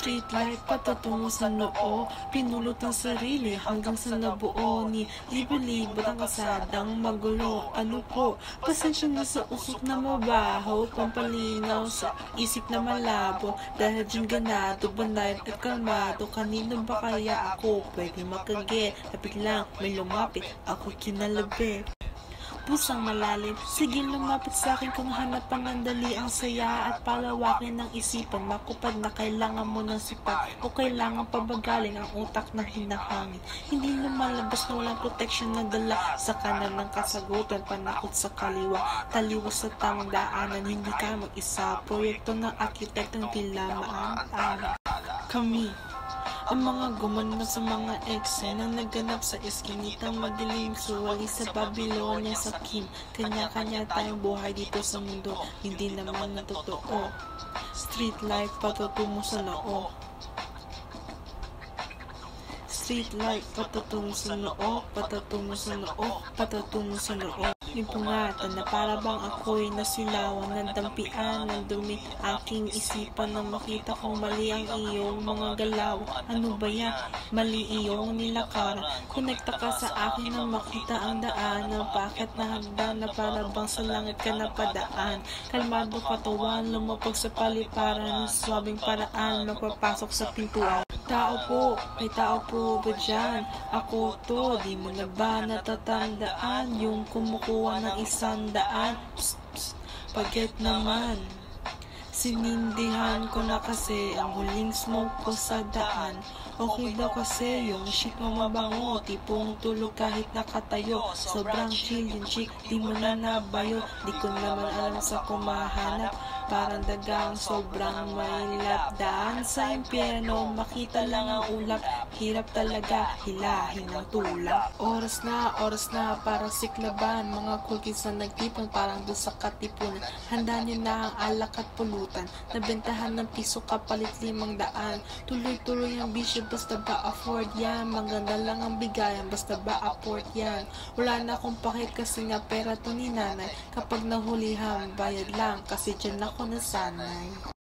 Street life patatungo sa noo, pinulot ang sarili hanggang sa nabuo ni libo-libo ang kasadang magulo. Ano po, pasensya na sa usok na mabaho, pampalinaw sa isip na malabo, dahil dyan ganado, banayad at kalmado. Kanino ba kaya ako pwede makaget? Lapit lang, may lumapit, ako kinalabit. Pusang malalim, sige lumapit sa akin kung hanapan ng dali ang saya at palawakin ng isipan. Makupad na kailangan mo ng sipat o kailangan pabagalin ang utak ng hinahangin. Hindi lumalabas na walang protection na dala sa kanan ng kasagutan, panakot sa kaliwa, taliwas sa tamang daanan. Hindi ka mag-isa, proyekto ng arkitektong tila maang kami ang mga gumanap sa mga eksena naganap sa eskinitang madilim, suwali sa Babylonia sa Kim. Kanya-kanya tayong buhay dito sa mundo, hindi naman na totoo. Street life patutungo sa noo. Street life patutungo sa noo, patutungo sa noo, patutungo sa noo. Impungatan na para bang ako'y nasilawan ng dampian ng dumi aking isipan nang makita kong mali ang iyong mga galaw. Ano ba yan? Mali iyong nilakaran. Konekta ka sa akin nang makita ang daan ng bakit na hagdan na para bang sa langit ka napadaan. Kalmado katawan, lumapag sa paliparan ng swabing paraan, mapapasok sa pintuan. Tao po, may tao po ba dyan? Ako to, di mo na ba natatandaan yung kumukuha ng 100? Psst, psst, paget naman. Sinindihan ko na kasi ang huling smoke ko sa daan. Okay daw kasi yung shit mo mabango, tipong tulog kahit nakatayo. Sobrang chill yung chick, di mo na nabayo. Di ko naman alam sa kumahanap, parang dagang sobrang mailap. Daan sa impyerno, makita lang ang ulap. Hirap talaga, hilahin ang tulak. Oras na, parang siklaban. Mga cool kids na nagtipon, parang doon sa katipunan. Handa niyo na ang alak at pulutan. Nabentahan ng piso kapalit 500. Tuloy-tuloy ang bisyo, basta ba afford yan? Maganda lang ang bigayan, basta ba afford yan? Wala na akong pakit kasi nga pera to ni nanay. Kapag nahulihan, bayad lang kasi dyan ako nasanay.